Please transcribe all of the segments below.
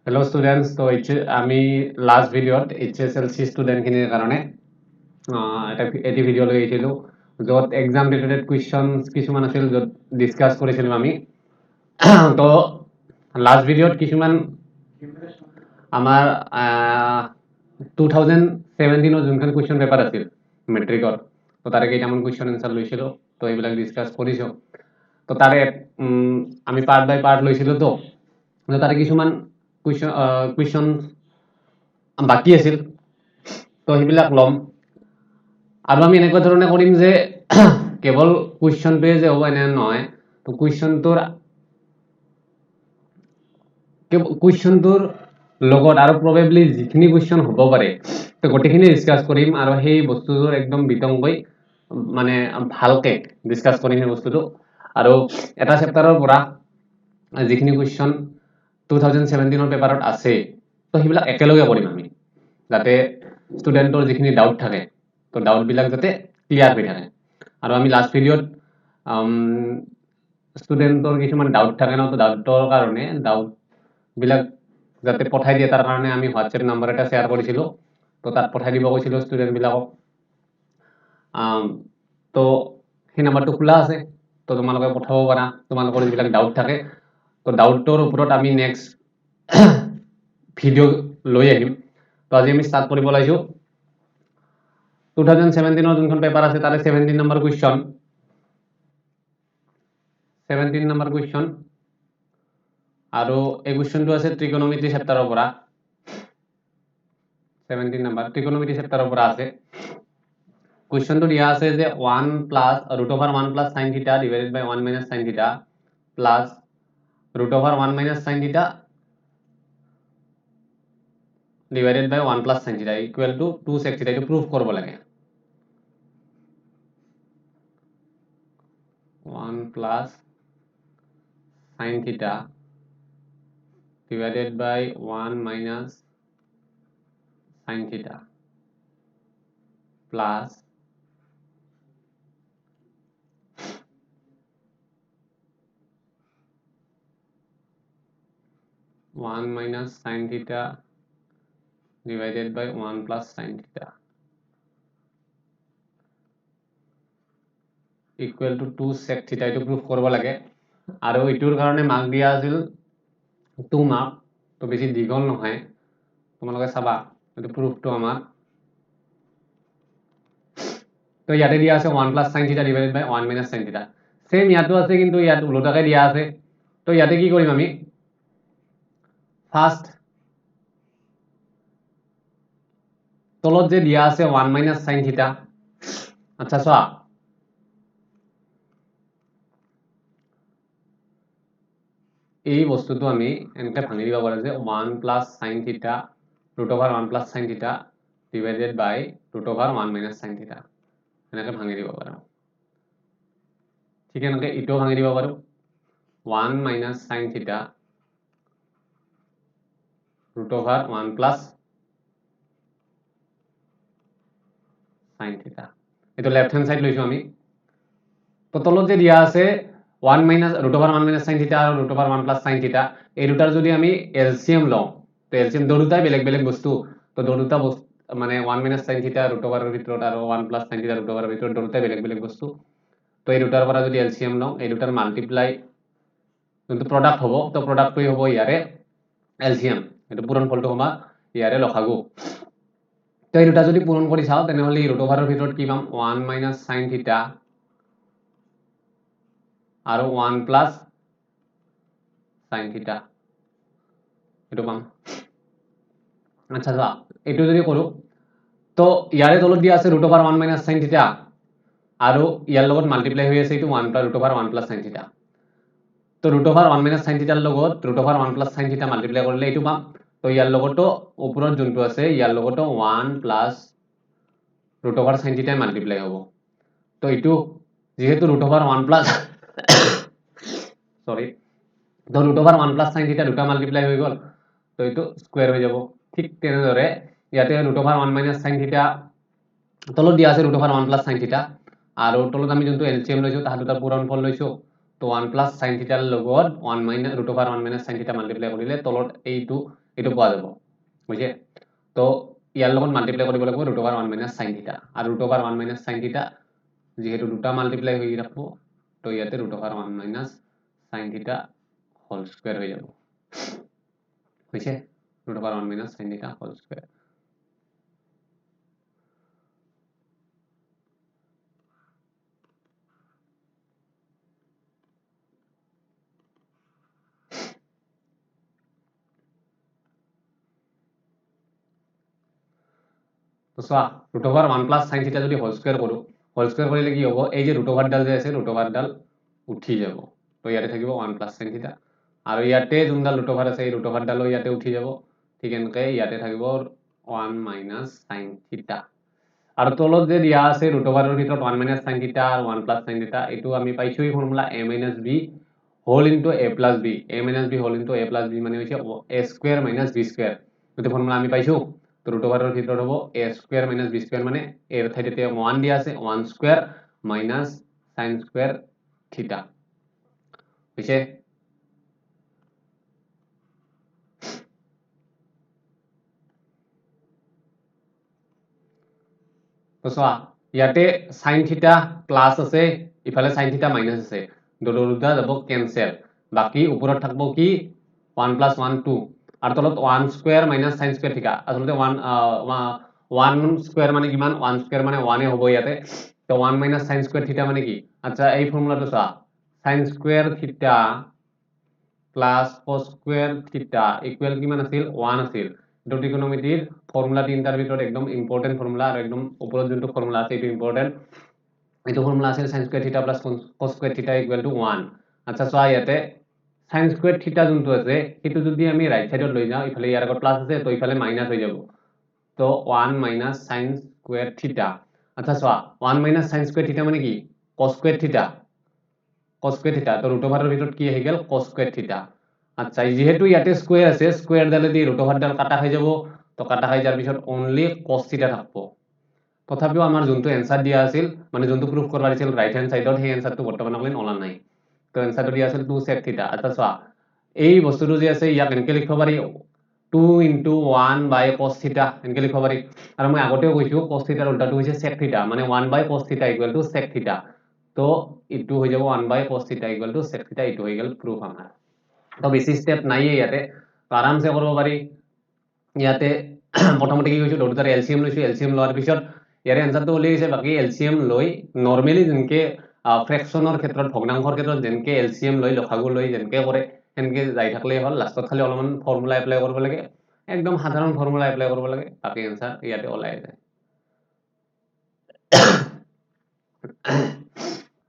Hello students, তো আমি last ভিডিওত HSLC ষ্টুডেণ্টখিনিৰ কাৰণে এটি ভিডিঅ' লৈ আহিছিলোঁ য'ত এক্সাম ৰিলেটেড কুৱেশ্যনছ কিছুমান আছিল য'ত ডিছকাছ কৰিছিলোঁ আমি তো লাস্ট ভিডিঅ'ত কিছুমান আমাৰ 2017 যোনখন কুৱেশ্যন পেপাৰ আছিল মেট্ৰিকৰ তো তাৰে কেইটামান কুৱেশ্যন এনচাৰ লৈছিলোঁ তো এইবিলাক ডিছকাছ কৰিছোঁ তো তাৰে আমি পাৰ্ট বাই পাৰ্ট লৈছিলোঁ তো তাৰে কিছুমান কুৱেশ্যন বাকি আছিল তো সেইবিলাক ল'ম আৰু আমি এনেকুৱা ধৰণে কৰিম যে কেৱল কুৱেশ্যনটোৱে যে হ'ব এনে নহয় তো কুৱেশ্যনটোৰ লগত আৰু প্ৰবেবলি যিখিনি কুৱেশ্যন হ'ব পাৰে তো গোটেইখিনি ডিছকাছ কৰিম আৰু সেই বস্তুটোৰ একদম বিতংকৈ মানে ভালকৈ ডিছকাছ কৰিম সেই বস্তুটো আৰু এটা চেপ্টাৰৰ পৰা যিখিনি কুৱেশ্যন 2017 পেপাৰত আছে তো সেইবিলাক একেলগে কৰিম আমি যাতে ষ্টুডেণ্টৰ যিখিনি ডাউট থাকে তো ডাউটবিলাক যাতে ক্লিয়াৰ হৈ থাকে আৰু আমি লাষ্ট ভিডিঅ'ত ষ্টুডেণ্টৰ কিছুমান ডাউট থাকে ন তো ডাউটৰ কাৰণে ডাউটবিলাক যাতে পঠাই দিয়ে তাৰ কাৰণে আমি হোৱাটছএপ নাম্বাৰ এটা শ্বেয়াৰ কৰিছিলোঁ তো তাত পঠাই দিব কৈছিলোঁ ষ্টুডেণ্টবিলাকক তো সেই নাম্বাৰটো খোলা আছে তো তোমালোকে পঠাব পাৰা তোমালোকৰ যিবিলাক ডাউট থাকে তো ডাউটৰ ওপৰত আমি নেক্সট ভিডিঅ' লৈ আহিম তো আজি আমি ষ্টাৰ্ট কৰিব ওলাইছোঁ 2017 যোনখন পেপাৰ আছে তাৰে 17 নম্বৰ কুৱেশ্যন আৰু এই কুৱেশ্যনটো আছে ত্ৰিকোণমিতি চেপ্টাৰৰ পৰা 17 নম্বৰ ত্ৰিকোণমিতি চেপ্টাৰৰ পৰা আছে কুৱেশ্যনটো দিয়া আছে যে 1 plus √1 plus sin θ divided by 1 minus sin θ plus √1 minus sin θ divided by 1 plus sin theta equal to 2 sec theta to proof korbo lage 1 plus sin theta divided by 1 minus sin theta plus 1 minus sin theta divided by 1 plus sin theta equal to 2 sec theta to proof korbo lage aru itur karone mark dia asil 2 mark to beshi digol nohoy tomaloke saba etu proof to amar to yate dia ase 1 plus sin theta divided by 1 minus sin theta same yato ase kintu yat ulotake dia ase to yate ki korim ami first তলত যে দিয়া আছে 1 minus sin theta আচ্ছা চোৱা এই বস্তুটো আমি এনেকৈ ভাঙি দিব পাৰো যে 1 plus sin theta √1 plus sin theta divided by √1 minus sin theta এনেকৈ ভাঙি দিব পাৰো ঠিক এনেকৈ ইটো ভাঙি দিব পাৰো 1 minus sin theta √1 plus sin theta এটো লেফট হ্যান্ড সাইড লৈছো আমি তো তলত যে দিয়া আছে 1 minus √1 minus sin theta আৰু √1 plus sin theta এই দুটাৰ যদি আমি এলসিএম লওঁ তো এলসিএম দুটাই বেলেগ বেলেগ বস্তু তো দুটা মানে 1 minus sin theta √1 এর ভিতৰত আৰু 1 plus sin theta √1 এৰ ভিতৰত দুটাই বেলেগ বেলেগ বস্তু তো এই দুটাৰ পৰা যদি এলসিএম লওঁ এই দুটাৰ মাল্টিপ্লাই যোনটো প্ৰডাক্ট হ'ব তো প্ৰডাক্টটোই হ'ব ইয়াৰে এলসিএম এটো পূৰণ ফলটো হ'ব ইয়াৰে লসাগু তো এই দুটা যদি পূৰণ কৰি চাও তেনেহলে √1 এৰ ভিতৰত কি পাম 1 minus sin theta আৰু 1 plus sin theta এটো পাম আচ্ছা যা এটো যদি কৰো তো ইয়াৰে তলত দিয়া আছে √1 minus sin theta আৰু ইয়াৰ লগত মাল্টিপ্লাই হৈ আছে এটো 1 plus √1 plus sin theta তো √1 minus sin theta ৰ লগত √1 plus sin theta মাল্টিপ্লাই কৰিলে এটো পাম তো ইয়াৰ লগতো ওপৰত যোনটো আছে ইয়াৰ লগতো 1 plus √1 sin theta মাল্টিপ্লাই হ'ব তো এটো যেহেতু √1 plus সরি তো √1 plus sin theta দুটা মাল্টিপ্লাই হৈ গল তো এটো স্কয়ার হৈ যাব ঠিক তেনেদৰে ইয়াতে √1 minus sin theta তলত দিয়া আছে √1 plus sin theta আৰু তলত আমি যোনটো এলসিএম লৈছো তাহা দুটা পূৰণ ফল লৈছো তো 1 প্লাস sin থিটাৰ লগত 1 মাইনাস √ অভাৰ 1 মাইনাস sin থিটা মাল্টিপ্লাই কৰিলে তলত এইটো পোৱা যাব বুঝে তো ইয়াৰ লগত মাল্টিপ্লাই কৰিব লাগিব √ অভাৰ 1 মাইনাস sin থিটা আৰু √ অভাৰ 1 মাইনাস sin থিটা যেহেতু দুটা মাল্টিপ্লাই হৈ ৰাখব তো ইয়াতে √ অভাৰ 1 মাইনাস sin থিটা হোল স্কয়াৰ হৈ যাব বুঝে √ অভাৰ 1 মাইনাস sin থিটা হোল স্কয়াৰ তো চোৱা √ অভাৰ 1 প্লাস sin থিটা যদি হোল স্কয়াৰ কৰো হোল স্কয়াৰ কৰিলে কি হ'ব এই যে √ অভাৰ ডাল যে আছে √ অভাৰ ডাল উঠি যাব তো ইয়াতে থাকিব 1 প্লাস sin থিটা আৰু ইয়াতে যোনডাল √ অভাৰ আছে এই √ অভাৰ ডালো ইয়াতে উঠি যাব ঠিক এনেকৈ ইয়াতে থাকিব 1 মাইনাস sin থিটা আৰু তলত যে দিয়া আছে √ অভাৰৰ ভিতৰত 1 মাইনাস sin থিটা আৰু 1 প্লাস sin থিটা এইটো আমি পাইছো এই formula a minus b whole into a plus b a minus b whole into a plus b মানে হৈছে a square minus b square এইটো ফৰ্মুলা আমি পাইছো তো √ অভাৰৰ ভিতৰত হ'ব a square minus b square মানে এর ঠাইতে 1 দিয়া আছে 1 স্কয়ার মাইনাস sin স্কয়ার থিটা বুঝছে তো চোৱা ইয়াতে sin থিটা প্লাস আছে ইফালে sin থিটা মাইনাস আছে দুটা যাব ক্যান্সেল বাকি উপৰত থাকব কি 1 + 1 2 আৰু তলত 1 স্কয়ার মাইনাস sin স্কয়ার থিটা আসলে 1 স্কয়ার মানে কিমান 1 স্কয়ার মানে 1 এ হ'ব ইয়াতে তো 1 মাইনাস sin স্কয়ার থিটা মানে কি আচ্ছা এই ফর্মুলাটো চোৱা sin স্কয়াৰ থিটা প্লাস cos স্কয়াৰ থিটা ইকুয়াল কিমান আছিল 1 আছিল এটো ট্ৰিগোনোমেট্ৰিৰ ফৰ্মুলা তিনটাৰ ভিতৰত একদম ইম্পৰ্টেন্ট ফৰ্মুলা আৰু একদম ওপৰত যোনটো ফৰ্মুলা আছে এটো ইম্পৰ্টেন্ট এটো ফৰ্মুলা আছিল sin স্কয়াৰ থিটা প্লাস cos স্কয়াৰ থিটা ইকুয়াল টু 1 আচ্ছা চোৱা ইয়াতে sin স্কয়াৰ থিটা যোনটো আছে এটো যদি আমি ৰাইট সাইডত লৈ যাও ইফালে ইয়াৰ আগত প্লাস আছে তো ইফালে মাইনাস হৈ যাব তো 1 মাইনাস sin স্কয়ার থিটা আচ্ছা চোৱা 1 মাইনাস sin স্কয়াৰ থিটা মানে কি cos স্কয়াৰ থিটা cos স্কয়াৰ থিটা তো √ অভাৰৰ ভিতৰত কি আহি গেল cos স্কয়ার থিটা আচ্ছা যেহেতু ইয়াতে স্কয়ার আছে স্কয়ার ডালে দি √ অভার ডাল কাটা হৈ যাব তো কাটা হৈ যাৰ পিছত অনলি cos থিটা থাকব তথাপিও আমাৰ যোনটো এনসাৰ দিয়া আছিল মানে যোনটো প্ৰুফ কৰবা দিছিল ৰাইট হ্যান্ড সাইডত সেই এনসাৰটো বৰ্তমানলৈ ওলা নাই তো এনসাৰটো দিয়া আছিল 2 sec থিটা আচ্ছা চোৱা এই বস্তুটো যে আছে ইয়াক এনেকৈ লিখিব পাৰি 2 * 1 / cos থিটা এনেকৈ লিখিব পাৰি আৰু মই আগতেও কৈছো cos থিটাৰ উল্টাটো হৈছে sec থিটা মানে 1 / cos থিটা = sec থিটা তো ইটো হৈ যাব 1 / cos থিটা = sec থিটা ইটো হৈ গেল প্রুফ আমাৰ তো বেছি স্টেপ নাই ইয়াতে আৰামসে কৰিব পাৰি ইয়াতে প্ৰথমতে কি কৈছো দুটাৰ এলসিএম লৈছো এলসিএম লোৱাৰ পিছত ইয়াৰে আনসাৰটো ওলাই গৈছে বাকি এলসিএম লৈ নৰমালি যেনকে ফ্ৰেকশনৰ ক্ষেত্ৰত ভগ্নাংশৰ ক্ষেত্ৰত যেনকে এলসিএম লৈ লসাগু লৈ যেনকে কৰে সেনকে যাই থাকলে হল লাষ্টত খালি অলপমান ফৰ্মুলা এপ্লাই কৰিব লাগে একদম সাধাৰণ ফৰ্মুলা এপ্লাই কৰিব লাগে বাকি আনসাৰ ইয়াতে ওলাই যায়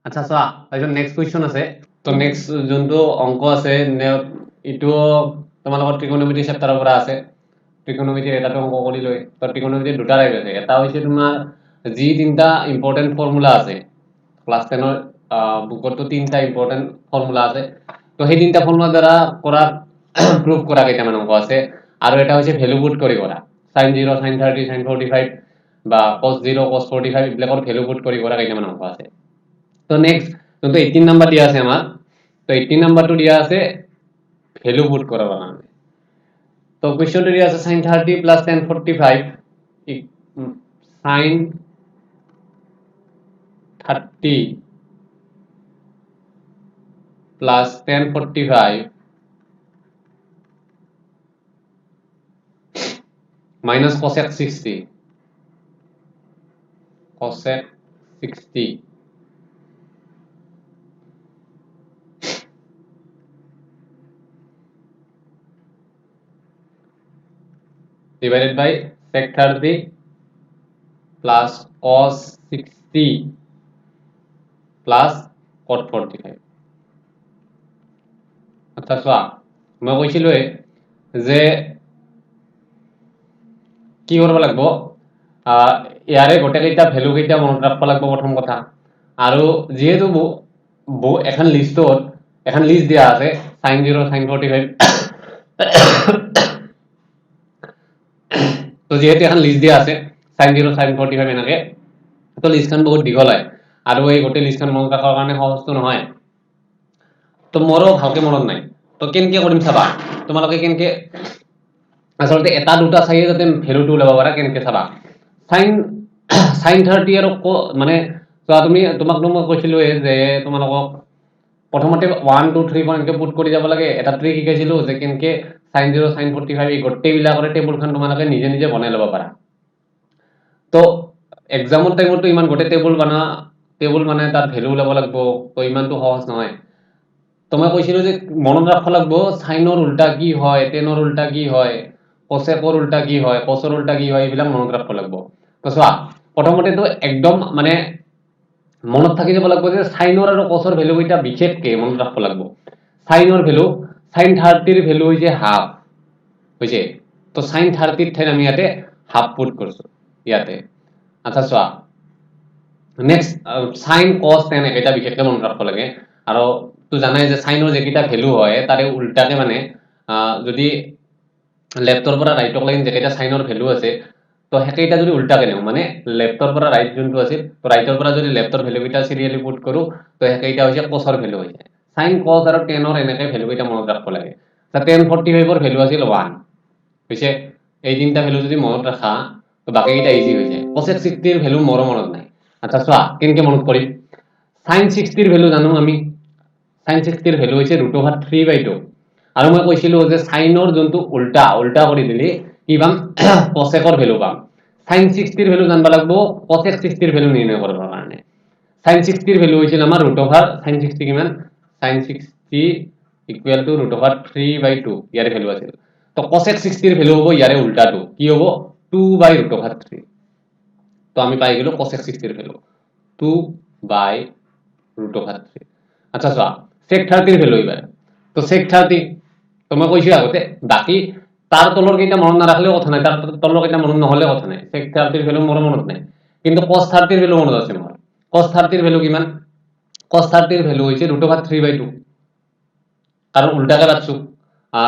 আচ্ছা চোৱা তাৰপিছত নেক্সট কোৱেশ্চন আছে তো নেক্সট যোনটো অংক আছে ইটো তোমালোকৰ ট্ৰিগোনোমেট্ৰি চেপ্টাৰৰ পৰা আছে ট্ৰিগোনোমেট্ৰিৰ এটাটো অঙ্ক কৰি লৈ তো ট্ৰিগোনোমেট্ৰিৰ দুটা টাইপ আছে এটা হৈছে তোমাৰ যি তিনটা ইম্পৰ্টেন্ট ফৰ্মুলা আছে ক্লাস 10 ৰ বুকতো তিনটা ইম্পৰ্টেন্ট ফৰ্মুলা আছে তো সেই তিনটা ফৰ্মুলা দ্বাৰা কৰা প্ৰুফ কৰা কেইটামান অঙ্ক আছে আৰু এটা হৈছে ভ্যালু পুট কৰি কৰা sin 0 sin 30 sin 45 বা cos 0 cos 45 এইবিলাকৰ ভ্যালু পুট কৰি কৰা কেইটামান অঙ্ক আছে তো নেক্সট যোনটো 18 নাম্বাৰ দিয়া আছে আমাৰ তো 18 নাম্বাৰটো দিয়া আছে ভ্যালু পুট কৰাৰ কাৰণে তো কোয়েশ্চনটো দিয়া আছে sin 30 + tan 45 sin 30 plus tan 45 minus cosec 60 divided by sec 30 plus cos 60 plus cot 45 আচ্ছা চোৱা মই কৈছিলো যে কি কৰিব লাগিব ইয়াৰে গোটেইকেইটা ভ্যালু কেইটা মনত ৰাখব লাগিব প্ৰথম কথা আৰু যেহেতু এখন লিষ্ট দিয়া আছে sin 0 sin 45 তো যেহেতু এখন লিষ্ট দিয়া আছে sin 0 sin 45 এনেকে তো লিষ্টখন বহুত দীঘল হয় আৰু এই গোটেই লিষ্টখন মনত ৰাখাৰ কাৰণে সহজটো নহয় তো মোৰো ভালকে মনত নাই তো কেনেকে কৰিম চাবা তোমালোকে কেনেকে আসলতে এটা দুটা চাইয়ে যাতে ভ্যালুটো ওলাব পাৰা কেনেকে চাবা sin 30 আৰু মানে তুমি তোমাকনো মই কৈছিলো যে তোমালোকক প্ৰথমতে 1 2 3 4 এনেকে পুট কৰি যাব লাগে এটা ট্ৰিক শিকাইছিলো যে কেনেকে sin 0 sin 45 এই গোটেইবিলাকৰে টেবুলখন তোমালোকে নিজে নিজে বনাই ল'ব পাৰা তো এক্সামৰ টাইমতো ইমান গোটেই টেবুল মানে তার ভ্যালু ওলাব লাগব তো ইমানটো সহজ নহয় তো মই কৈছিলো যে মনত ৰাখব লাগব সাইনৰ উল্টা কি হয় টেনৰ উল্টা কি হয় কোসেকৰ উল্টা কি হয় কোসৰ উল্টা কি হয় এইবিলাক মনত ৰাখব লাগব তো চোৱা প্ৰথমতে তো একদম মানে মনত থাকি যাব লাগব যে সাইনৰ আৰু কোসৰ ভ্যালু কেইটা বিশেষকে মনত ৰাখব লাগব সাইনৰ ভ্যালু sin 30 ৰ ভ্যালু হৈছে হাফ হৈছে তো sin 30 ৰ ঠাইত আমি ইয়াতে হাফ পুট কৰিছো ইয়াতে আচ্ছা চোৱা নেক্সট sin cos tan এটা বিশেষকে মনত ৰাখব লাগে আৰু তো জানাই যে সাইনৰ যেকিটা ভ্যালু হয় তাৰে উল্টাকে মানে যদি লেফটৰ পৰা ৰাইটক লাইন যেকেইটা সাইনৰ ভ্যালু আছে তো হেকেইটা যদি উল্টাকে নেও মানে লেফটৰ পৰা ৰাইট যোনটো আছিল তো ৰাইটৰ পৰা যদি লেফটৰ ভ্যালু কেইটা সিৰিয়ালি পুট কৰো তো হেকেইটা হৈছে cosৰ ভ্যালু হৈ যায় sin cos আৰু tan ৰ এনেকে ভ্যালু কেইটা মনত ৰাখব লাগে তা tan 45 ৰ ভ্যালু আছিল 1 হৈছে এই তিনটা ভ্যালু যদি মনত ৰাখা তো বাকি কেইটা ইজি হৈ যায় cosec 60 ৰ ভ্যালু মোৰ মনত নাই আচ্ছা চোৱা কেনকে মনত কৰিম sin 60 ৰ ভ্যালু জানো আমি sin 60 ৰ ভ্যালু হৈছে √3/2 আৰু মই কৈছিলো যে সাইনৰ যোনটো উল্টা কৰি দিলি কি পাম কোসেকৰ ভ্যালু পাম sin 60 ৰ ভ্যালু জানবা লাগব cosec 60 ৰ ভ্যালু নিৰ্ণয় কৰিবৰ কাৰণে sin 60 ৰ ভ্যালু হৈছিল আমাৰ sin 60 কিমান sin 60 ইকুয়াল টু √3/2 ইয়াৰে ভ্যালু আছিল তো cosec 60 ৰ ভ্যালু হ'ব ইয়াৰে উল্টাটো কি হ'ব 2/√3 তো আমি পাই গেলো cosec 60 ৰ ভ্যালু 2/√3 আচ্ছা চোৱা sec 30 ৰ ভ্যালু এবাৰ তো sec 30 তো মই কৈছো আগতে বাকি তাৰ তলৰ কেইটা মনত না ৰাখলেও কথা নাই তাৰ তলৰ কেইটা মনত নহলে কথা নাই sec 30 ৰ ভ্যালু মোৰ মনত নাই কিন্তু cos 30 ৰ ভ্যালু মনত আছে মোৰ cos 30 ৰ ভ্যালু কিমান cos 30 ৰ ভ্যালু হৈছে √3/2 কাৰণ উল্টাকে ৰাখছো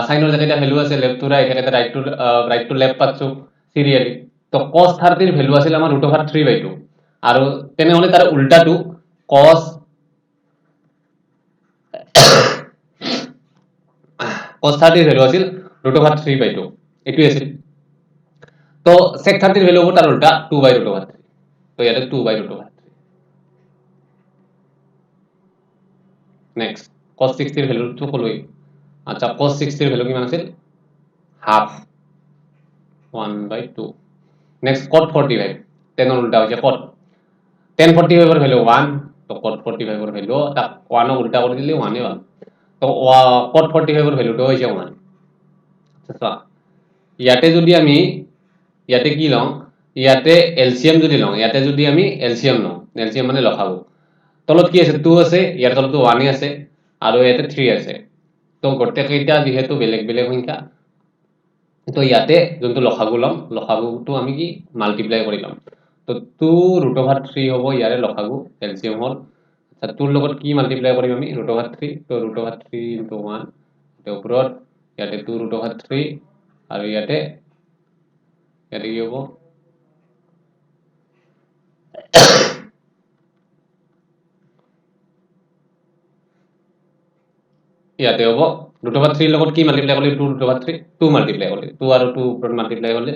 সাইনৰ যেটা ভ্যালু আছে লেফট টু ৰাইট এটা ৰাইট টু লেফট পাচ্ছো সিৰিয়ালি তো cos 30 ৰ ভ্যালু আছিল আমাৰ √3/2 আৰু তেনেহলে তাৰ উল্টাটো cos cos 30 ৰ ভ্যালু আছিল √3/2 এটুই আছিল তো sec 30 ৰ ভ্যালু হ'ব তাৰ উল্টা 2/√3 তো ইয়াতে 2/√3 নেক্সট cos 60 ৰ ভ্যালুটো কলোই আচ্ছা cos 60 ৰ ভ্যালু কিমান আছিল হাফ 1/2 নেক্সট cot 45 10 ৰ উল্টা হৈছে cot tan 45 ৰ ভ্যালু 1 তো cot 45 ৰ ভ্যালু তা 1 ক উল্টা কৰি দিলে 1 এ পাম তো cot 45 ৰ ভ্যালুটো হৈছে 1 আচ্ছা ইয়াতে যদি আমি ইয়াতে কি লওঁ ইয়াতে এলসিএম যদি লওঁ ইয়াতে যদি আমি এলসিএম লওঁ এলসিএম মানে লসাগু তলত কি আছে 2 আছে ইয়াৰ তলতো 1 আছে আৰু ইয়াতে 3 আছে তো গোটেই কেইটা যেহেতু বেলেগ বেলেগ সংখ্যা তো ইয়াতে যোনটো লসাগু লম লসাগুটো আমি কি মাল্টিপ্লাই কৰি লম তো 2√3 হ'ব ইয়াৰে লসাগু এলসিএম হল আচ্ছা তোৰ লগত কি মাল্টিপ্লাই কৰিম আমি √3 তো √3 * 1 এৰ ওপৰত ইয়াতে 2√3 আৰু ইয়াতে কি হ'ব ইয়াতে হ'ব √3 লগত কি মাল্টিপ্লাই কৰিলে 2√3 2 মাল্টিপ্লাই কৰিলে 2 আৰু 2 ওপৰত মাল্টিপ্লাই কৰিলে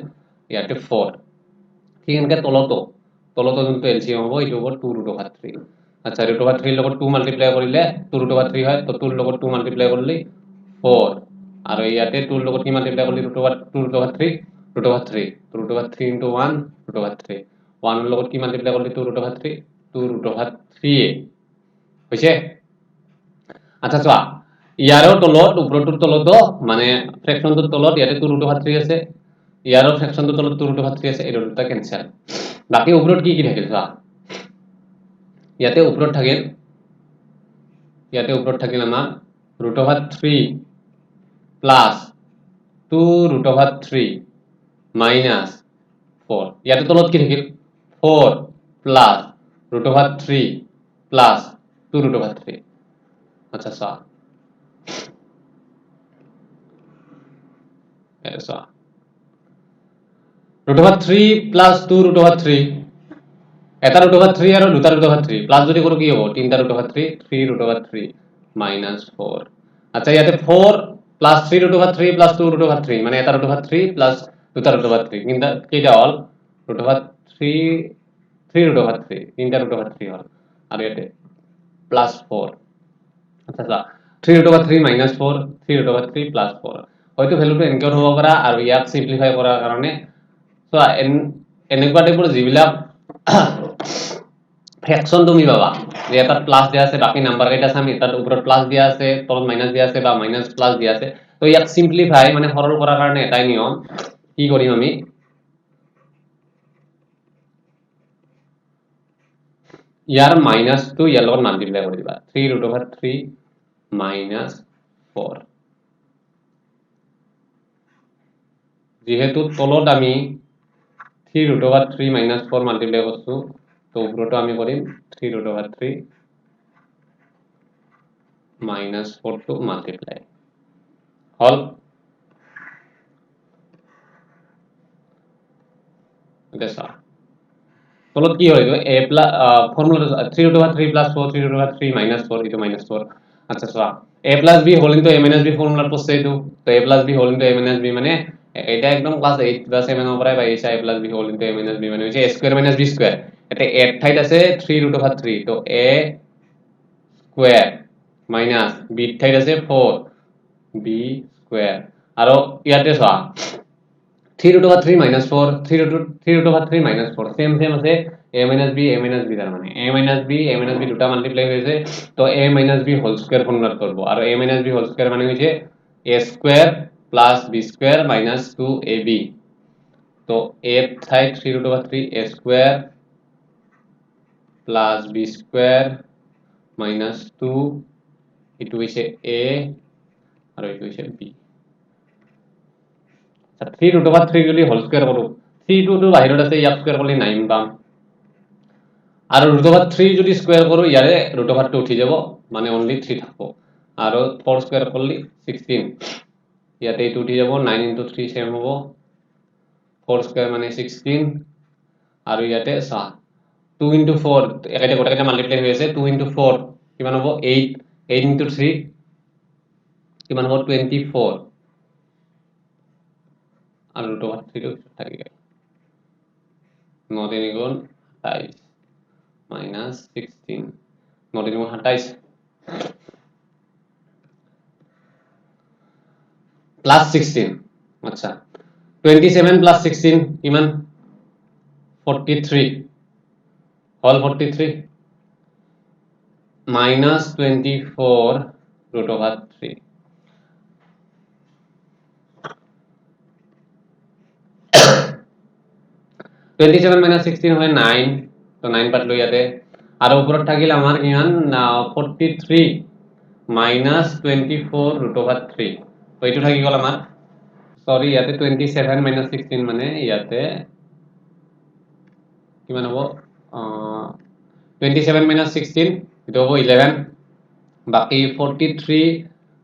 ইয়াতে 4 ঠিক এনেকে তলতো যোনটো এলসিএম হ'ব এইটো হ'ব 2√3 আচ্ছা √3 লগত 2 মাল্টিপ্লাই কৰিলে 2√3 হয় তো 2 লগত 2 মাল্টিপ্লাই কৰিলে 4 আৰু ইয়াতে 2 লগত কি মাল্টিপ্লাই কৰিলে √3 √3 √3 * 1 √3 1 ৰ লগত কি মাল্টিপ্লাই কৰিলে 2√3 হৈছে আচ্ছা চোৱা ইয়াৰো তলত ওপৰটোৰ তলত মানে ফ্ৰেকশনটোৰ তলত ইয়াতে 2√3 আছে ইয়াৰো ফ্ৰেকশনটোৰ তলত 2√3 আছে এই দুটা কেনসেল বাকি ওপৰত কি থাকিল চোৱা ইয়াতে ওপৰত থাকিল আমাৰ √3 প্লাস 2√3 মাইনাস 4 ইয়াতে তলত কি থাকিল 4 প্লাস √3 প্লাস 2√3 আচ্ছা চোৱা চোৱা √3 প্লাস 2√3 এটা √3 আৰু দুটা √3 প্লাস যদি কৰো কি হ'ব তিনটা √3 3√3 minus 4 আচ্ছা ইয়াতে 4 plus 3 root over 3 plus 2 root over 3 মানে এটা root over 3 plus 2 root over 3 কিন্তু কেইটা হল root over 3 root over 3 তিনটা root over 3 হল আর ইয়াতে plus 4 আচ্ছা আচ্ছা 3 root over 3 minus 4 3 root over 3 plus 4 হয়তো ভ্যালুটো এনকোড হ'ব পাৰা আৰু ইয়াক সিম্পলিফাই কৰাৰ কাৰণে সো এনেকুৱা টাইপৰ যিবিলাক ফ্ৰেকশন তুমি পাবা যে এটা প্লাস দিয়া আছে বাকি নাম্বাৰ কেইটা আছে আমি তাৰ উপৰত প্লাস দিয়া আছে তলত মাইনাস দিয়া আছে বা মাইনাস প্লাস দিয়া আছে তো ইয়াক সিম্পলিফাই মানে সৰল কৰাৰ কাৰণে এটাই নিয়ম কি কৰিম আমি ইয়াৰ মাইনাস টু ইয়াৰ লগত মাল্টিপ্লাই কৰি দিবা 3 root over 3 minus 4 যেহেতু তলত আমি 3 root over 3 minus 4 মাল্টিপ্লাই করছো তো উপরটো আমি করিম 3 root over 3 minus 4 to multiply হল এটা সা তলত কি হইলো a plus formula 3 root over 3 plus 4 3 root over 3 minus 4 into minus 4 আচ্ছা সা a plus b whole into a minus b formula পড়ছে তো a plus b whole into a minus b মানে এটা একদম ক্লাস 8 বা 7 এর পরে পাইছে a plus b whole into a minus b মানে হচ্ছে a square minus b square এটা a ঠাইত আছে 3 root over 3 তো a square minus b ঠাইত আছে 4 b square আৰু ইয়াতে চোৱা 3 root over 3 minus 4 3 root over 3 minus 4 same আছে a minus b তার মানে a minus b দুটা মাল্টিপ্লাই হয়েছে তো a minus b whole square formula করব আর a minus b whole square মানে হচ্ছে a square plus b square minus 2ab তো a side 3 root over 3 a square plus b square minus 2 itu হইছে a are itu হইছে b 3 root over 3 যদি whole square করো 3 two বাহিৰত আছে ইয়াক স্কয়ার করলে 9 পাম আর root over 3 যদি স্কয়ার করো ইয়ারে root over 2 উঠি যাব মানে only 3 থাকবো আর 4 স্কয়ার করলে 16 ইয়াতে এটা উঠি যাব 9 into 3 সেম হ'ব 4 স্কয়ার মানে 16 আর ইয়াতে 2 into 4 একাইটা গোটাকেইটা মাল্টিপ্লাই হৈ আছে 2 into 4 কিমান হ'ব 8 8 into 3 কিমান হ'ব 24 আর root over 3 টো থাকি গেল 9 3 গুণ 28 minus 16 9 3 গুণ 28 plus 16 আচ্ছা 27 plus 16 কিমান 43 whole 43 minus 24 root over 3 27 minus 16 হয় 9 তো 9 পাটলো ইয়াতে আর উপৰত থাকিল আমাৰ কিমান 43 minus 24 root over 3 তো এইটো থাকি গল আমাৰ সরি ইয়াতে 27 minus 16 মানে ইয়াতে কিমান হ'ব 27 minus 16 এটা হ'ব 11 বাকি 43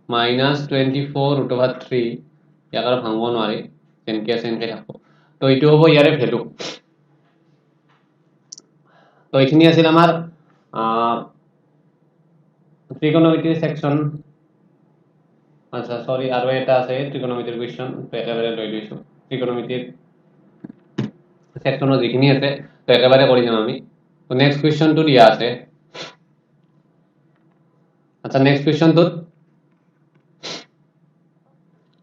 minus 24 root over 3 ইয়াক আৰু ভাঙব নোৱাৰি সেনকে থাকব তো এইটো হ'ব ইয়াৰে ভ্যালু তো এইখিনি আছিল আমাৰ trigonometry section আচ্ছা সৰি আৰু এটা আছে trigonometry question তো একেবাৰে লৈ লৈছো trigonometry সেকশনৰ যিখিনি আছে তো একেবাৰে কৰি যাম আমি তো নেক্সট কোৱেশ্চনটো দিয়া আছে আচ্ছা নেক্সট কোৱেশ্চনটো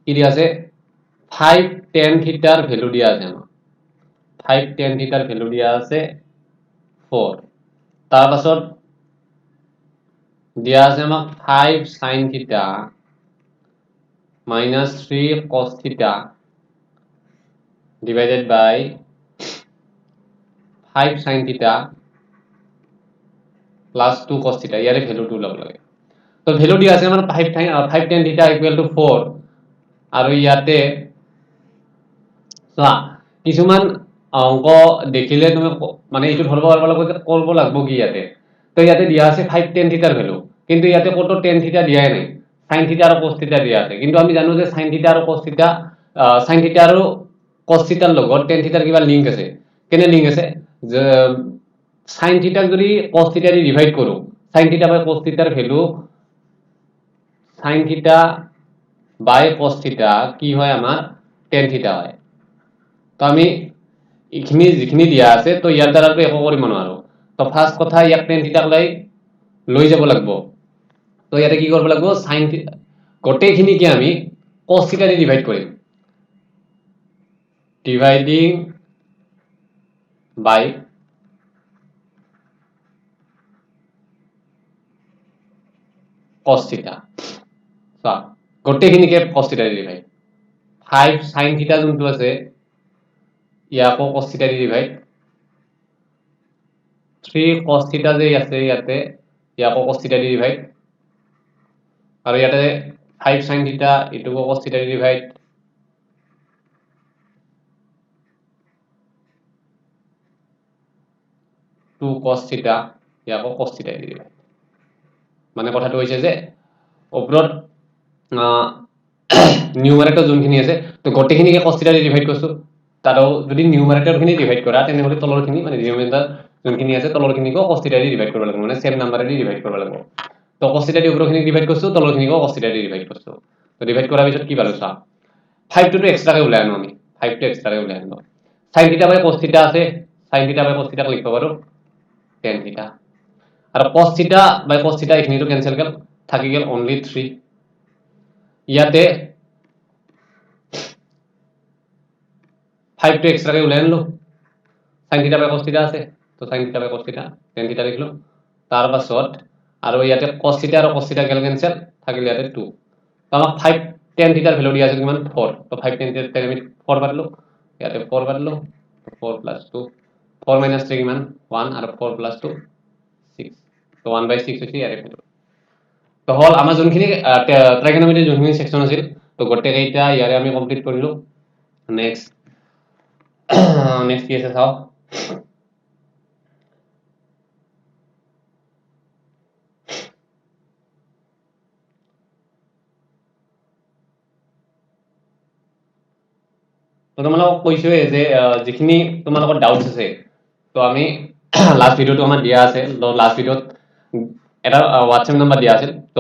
কি দিয়া আছে 5 tan থিটাৰ ভ্যালু দিয়া আছে আমাৰ 5 tan থিটাৰ ভ্যালু দিয়া আছে 4 তাৰ পাছত দিয়া আছে আমাক 5 sin থিটা minus 3 cos theta divided by 5 sin theta plus 2 cos theta ইয়াৰে ভ্যালু 2 লব লাগে তো ভ্যালু দিয়া আছে আমাৰ 5 tan theta equal to 4 আৰু ইয়াতে চোৱা কিছুমান অংক দেখিলে তুমি মানে এইটো ধৰব লাগব কি ইয়াতে তো ইয়াতে দিয়া আছে 5 tan theta ভ্যালু কিন্তু ইয়াতে কত tan theta দিয়াই নাই sin theta আৰু cos theta দিয়া আছে কিন্তু আমি জানো যে sin theta আৰু cos theta আৰু cos theta ৰ লগত tan theta ৰ কিবা লিংক আছে কেনে লিংক আছে যে sin theta যদি cos theta দি ডিভাইড কৰো sin theta by cos theta ৰ value sin theta by cos theta কি হয় আমাৰ tan theta হয় তো আমি এইখিনি যিখিনি দিয়া আছে তো ইয়াৰ দ্বাৰা তো একো কৰিব নোৱাৰো তো ফাৰ্স্ট কথা ইয়াক tan theta লৈ যাব লাগিব তো ইয়াতে কি কৰিব লাগিব sin theta গোটেইখিনিকে আমি cos theta দি ডিভাইড কৰিম dividing by cos theta so গোটেইখিনিকে cos theta দি ডিভাইড 5 sin theta যোনটো আছে ইয়াকো cos theta দি ডিভাইড 3 cos theta যে আছে ইয়াতে ইয়াকো cos theta দি ডিভাইড আৰু ইয়াতে 5 sin theta ইটোকো cos theta দি ডিভাইড 2 cos theta ইয়াকো cos theta দি ডিভাইড মানে কথাটো হৈছে যে ওপৰত নিউমাৰেটৰ যোনখিনি আছে তো গোটেইখিনিকে cos theta দি ডিভাইড কৰিছো তাৰো যদি নিউমাৰেটৰখিনি ডিভাইড কৰা তেনেহলে তলৰখিনি মানে ডিনোমিনেটৰ যোনখিনি আছে তলৰখিনিকো cos theta দি ডিভাইড কৰিব লাগিব মানে সেম নাম্বাৰে দি ডিভাইড কৰিব লাগিব তো cos theta দি ওপৰখিনি ডিভাইড কৰিছো তলৰখিনিকো cos theta দি ডিভাইড কৰিছো তো ডিভাইড কৰাৰ পিছত কি পালো চা 5 টো এক্সট্ৰাকে উলাই আনো আমি 5 টো এক্সট্ৰাকে উলাই আনো sin theta by cos theta আছে sin theta by cos theta লিখব পাৰো tan theta আৰু cos theta by cos theta এইখিনিটো কেনসেল গল থাকি গল only 3 ইয়াতে 5 টো এক্সট্ৰাকে উলাই আনলো sin theta by cos theta আছে তো sin theta by cos theta tan theta লিখলো তাৰ পাছত আৰু ইয়াতে cos theta আৰু cos theta গেল কেনসেল থাকিল ইয়াতে 2 তো আমাক 5 tan theta ভ্যালু দিয়া আছে কিমান 4 তো 5 tan theta আমি 4 পালো ইয়াতে 4 পালো 4 plus 2 4 minus 3 কিমান 1 আৰু 4 plus 2 6 তো 1/6 হৈছে ইয়াৰে ভ্যালু তো হল আমাৰ যোনখিনি ট্ৰাইগোনোমেট্ৰি যোনখিনি সেকশন আছিল তো গোটেই কেইটা ইয়াৰে আমি কমপ্লিট কৰিলো নেক্সট কি আছে চাও তো তোমালোকক কৈছোৱে যে যিখিনি তোমালোকৰ ডাউটস আছে তো আমি লাস্ট ভিডিওটো আমাৰ দিয়া আছে তো লাস্ট ভিডিওত এটা হোৱাটসএপ নাম্বাৰ দিয়া আছিল তো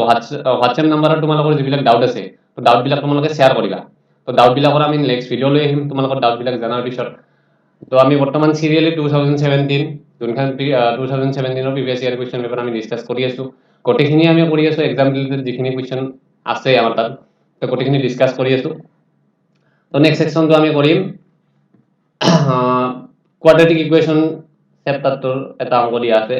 হোৱাটসএপ নাম্বাৰত তোমালোকৰ যিবিলাক ডাউট আছে তো ডাউট বিলাক তোমালোকে শেয়াৰ কৰিবা তো ডাউট বিলাকৰ আমি নেক্সট ভিডিও লৈ আহিম তোমালোকৰ ডাউট বিলাক জানাৰ পিছত তো আমি বৰ্তমান সিৰিয়ালি 2017 যোনখন 2017 ৰ প্ৰিভিয়াস ইয়াৰ কোৱেশ্চন পেপাৰ আমি ডিসকাস কৰি আছো গোটেইখিনি আমি কৰি আছো এক্সাম ৰিলেটেড যিখিনি কোৱেশ্চন আছে আমাৰ তাত তো গোটেইখিনি ডিসকাস কৰি আছো তো নেক্সট সেকশনটো আমি কৰিম কোয়াড্ৰেটিক ইকুয়েশন চেপ্টাৰটোৰ এটা অংক দিয়া আছে